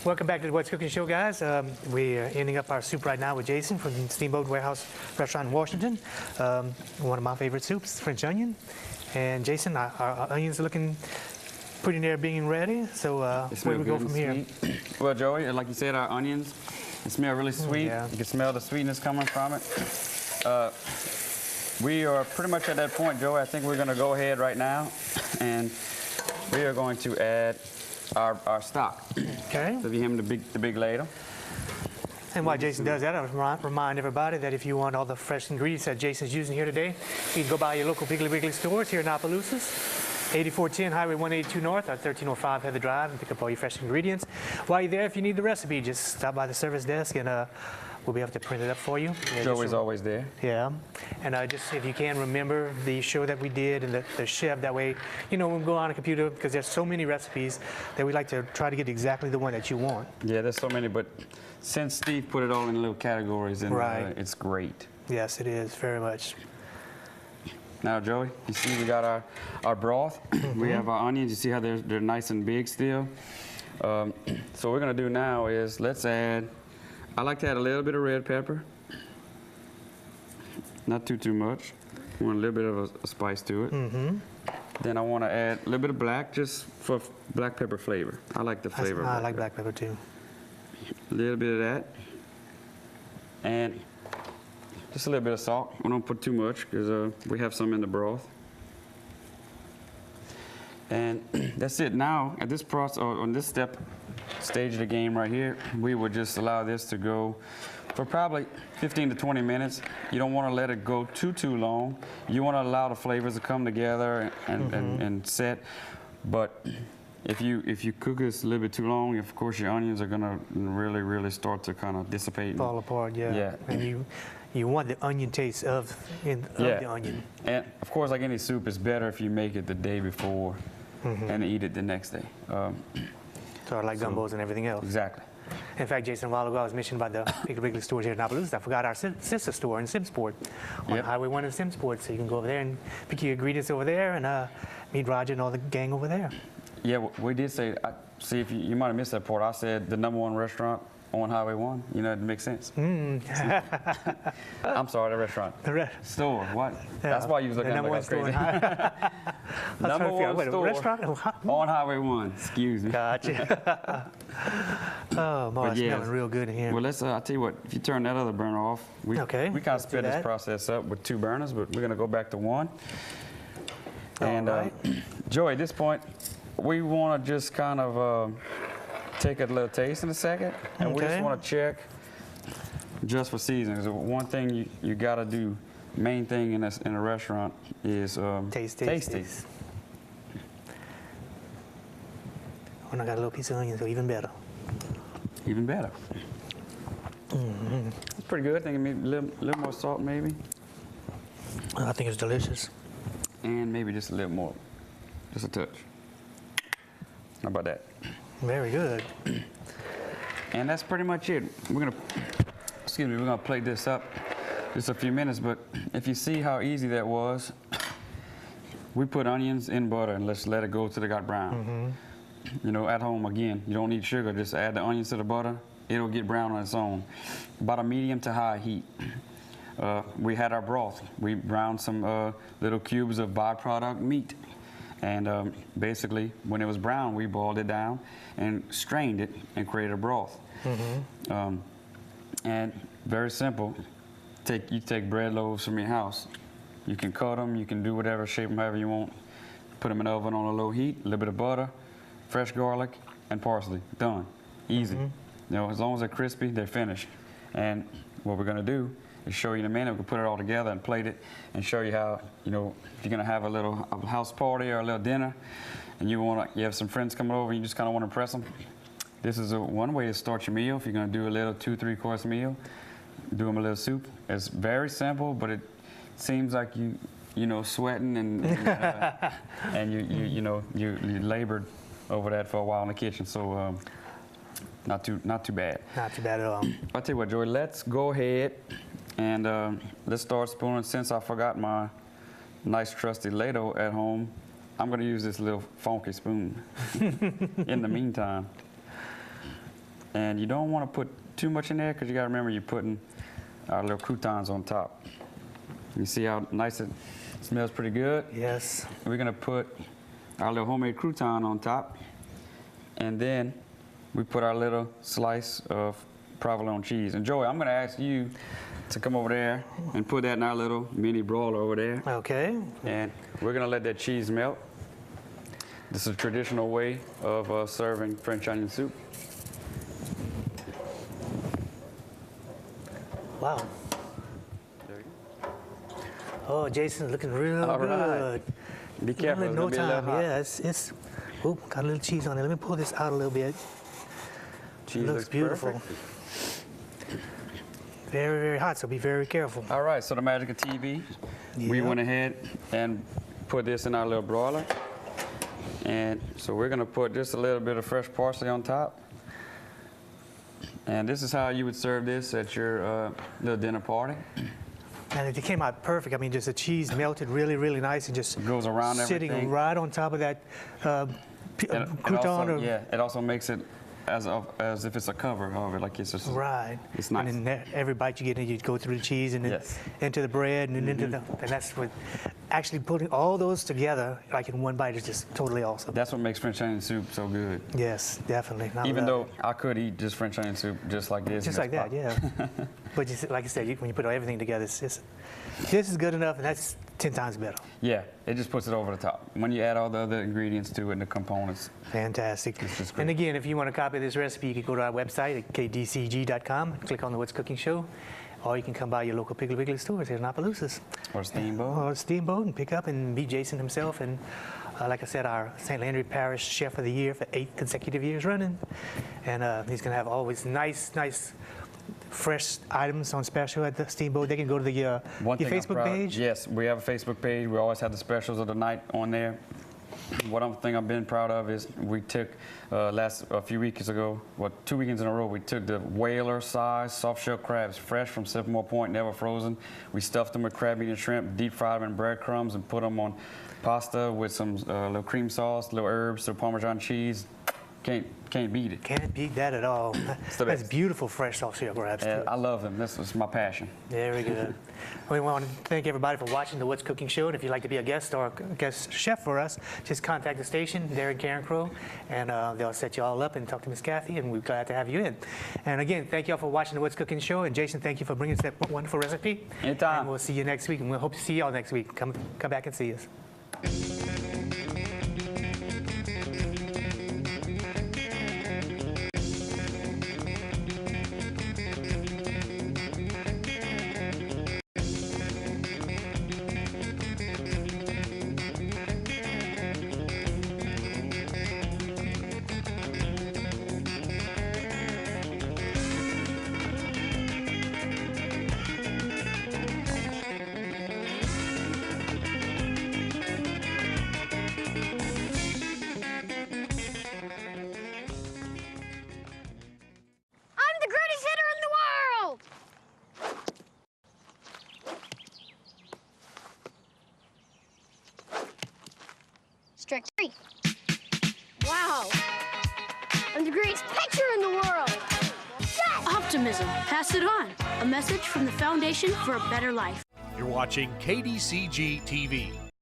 Welcome back to the What's Cooking Show, guys. We are ending up our soup right now with Jason from the Steamboat Warehouse Restaurant in Washington. One of my favorite soups, French onion. And Jason, our onions are looking pretty near being ready. So where do we go from here? Well, Joey, like you said, our onions, they smell really sweet. Yeah. You can smell the sweetness coming from it. We are pretty much at that point, Joey. I think we're going to go ahead right now, and we are going to add our stock. Okay. So if you have the big ladle. And while Jason does that, I'll remind everybody that if you want all the fresh ingredients that Jason's using here today, you can go by your local Piggly Wiggly stores here in Opelousas. 8410 Highway 182 North, or 1305 Heather Drive, and pick up all your fresh ingredients. While you're there, if you need the recipe, just stop by the service desk and we'll be able to print it up for you. Joey's always there. Yeah. And just if you can remember the show that we did and the chef, that way, you know, when we go on a computer, because there's so many recipes that we like to try to get exactly the one that you want. Yeah, there's so many, but since Steve put it all in little categories, and right. It's great. Yes, it is, very much. Now, Joey, you see we got our broth. We have our onions. You see how they're nice and big still. So what we're gonna do now is let's add. I like to add a little bit of red pepper. Not too much. I want a little bit of a spice to it. Then I want to add a little bit of black, just for black pepper flavor. I like the flavor. I like black pepper too. A little bit of that, and just a little bit of salt. I don't put too much because we have some in the broth. And that's it. Now, at this process, on this stage of the game right here, we would just allow this to go for probably 15 to 20 minutes. You don't want to let it go too long. You want to allow the flavors to come together and set. But if you cook this a little bit too long, of course your onions are gonna really start to kind of dissipate. Fall apart, yeah. Yeah. And you want the onion taste of the onion. And of course, like any soup, it's better if you make it the day before and eat it the next day. Sort of like gumbos and everything else. Exactly. In fact, Jason, a while ago, I was mentioned by the Piggly Wiggly stores here in Opelousas. I forgot our sister store in Simsport on Highway 1 in Simsport. So you can go over there and pick your ingredients over there and meet Roger and all the gang over there. Yeah, we did say, see, if you might have missed that part, I said the #1 restaurant on Highway 1. You know, it makes sense. I'm sorry, the restaurant. Store, what? Yeah. That's why you was looking at me like crazy. #1 store restaurant on Highway 1, excuse me. Gotcha. Oh, boy, it's smelling real good in here. Well, let's, I'll tell you what, if you turn that other burner off, we kind of sped this process up with 2 burners, but we're going to go back to 1. And Joey, at this point, we want to just kind of take a little taste in a second, and we just want to check just for seasonings. One thing you got to do, main thing in a restaurant is taste. When I got a little piece of onion, so even better. Even better. It's pretty good. I think maybe a little more salt, maybe. I think it's delicious. And maybe just a little more, just a touch. How about that? Very good. And that's pretty much it. We're gonna plate this up just a few minutes, but if you see how easy that was, we put onions in butter and let's let it go till they got brown. You know, at home, again, you don't need sugar, just add the onions to the butter, it'll get brown on its own. About a medium to high heat. We had our broth. We browned some little cubes of byproduct meat. And basically, when it was brown, we boiled it down and strained it and created a broth. And very simple. You take bread loaves from your house. You can cut them. You can do whatever, shape them however you want. Put them in the oven on a low heat. A little bit of butter, fresh garlic, and parsley. Done. Easy. You know, as long as they're crispy, they're finished. And what we're going to do is show you in a minute. We can put it all together and plate it and show you how, you know, if you're going to have a house party or a little dinner and you have some friends coming over and you just kind of want to impress them, this is one way to start your meal. If you're going to do a little 2-3 course meal, do them a little soup. It's very simple, but it seems like you know, sweating and you labored over that for a while in the kitchen. So not too bad. Not too bad at all. I'll tell you what, Joey, let's go ahead and let's start spooning. Since I forgot my nice trusty ladle at home, I'm going to use this little funky spoon in the meantime. And you don't want to put too much in there because you got to remember you're putting our little croutons on top. You see how nice it smells pretty good? Yes. We're going to put our little homemade crouton on top. And then we put our little slice of provolone cheese. And Joey, I'm going to ask you to come over there and put that in our little mini broiler over there. Okay. And we're going to let that cheese melt. This is a traditional way of serving French onion soup. Wow. There you go. Oh, Jason, looking real All good. right. Be careful. In It's no gonna be a little time. hot. Yeah, it's. Oh, got a little cheese on it. Let me pull this out a little bit. Cheese Looks beautiful. perfect. Very, very hot, so be very careful. All right, so the magic of TV. We Yep. went ahead and put this in our little broiler. And so we're gonna put just a little bit of fresh parsley on top. And this is how you would serve this at your little dinner party. And it came out perfect. I mean, just the cheese melted really, really nice and just It goes around sitting everything. right on top of that It crouton. also, Or, yeah, it also makes it as if it's a cover of it, like it's just right. It's nice. And then every bite you get in, you go through the cheese and then Yes. into the bread and then into the, and that's what, actually putting all those together, like in one bite, is just totally awesome. That's what makes French onion soup so good. Yes, definitely. I Even love though I could eat just French onion soup just like this. Just and like that's that, yeah. But like I said, when you put everything together, it's just, this is good enough, and that's 10 times better. Yeah, it just puts it over the top. When you add all the other ingredients to it and the components. Fantastic. It's just great. And again, if you want to copy this recipe, you can go to our website at kdcg.com, click on the What's Cooking Show, or you can come by your local Piggly Wiggly stores here in Opelousas. Or steamboat. Or Steamboat and pick up and meet Jason himself. And like I said, our St. Landry Parish Chef of the Year for 8 consecutive years running. And he's going to have always nice fresh items on special at the Steamboat. They can go to the your Facebook page. Yes, we have a Facebook page. We always have the specials of the night on there. One thing I've been proud of is we took a few weeks ago, 2 weekends in a row, we took the whaler size soft shell crabs, fresh from Sycamore Point, never frozen. We stuffed them with crab meat and shrimp, deep fried them in breadcrumbs, and put them on pasta with some little cream sauce, little herbs, some Parmesan cheese. Can't beat it. Can't beat that at all. the That's best. beautiful fresh soft shell crabs too. I love them. This is my passion. Very good. We want to thank everybody for watching the What's Cooking Show. And if you'd like to be a guest or a guest chef for us, just contact the station, Derek Karen Crow, and they'll set you all up and talk to Miss Kathy, and we're glad to have you in. And again, thank you all for watching the What's Cooking Show. And Jason, thank you for bringing us that wonderful recipe. Anytime. And we'll see you next week, and we'll hope to see you all next week. Come back and see us. Strike 3. Wow. I'm the greatest pitcher in the world. Yes! Optimism. Pass it on. A message from the Foundation for a Better Life. You're watching KDCG TV.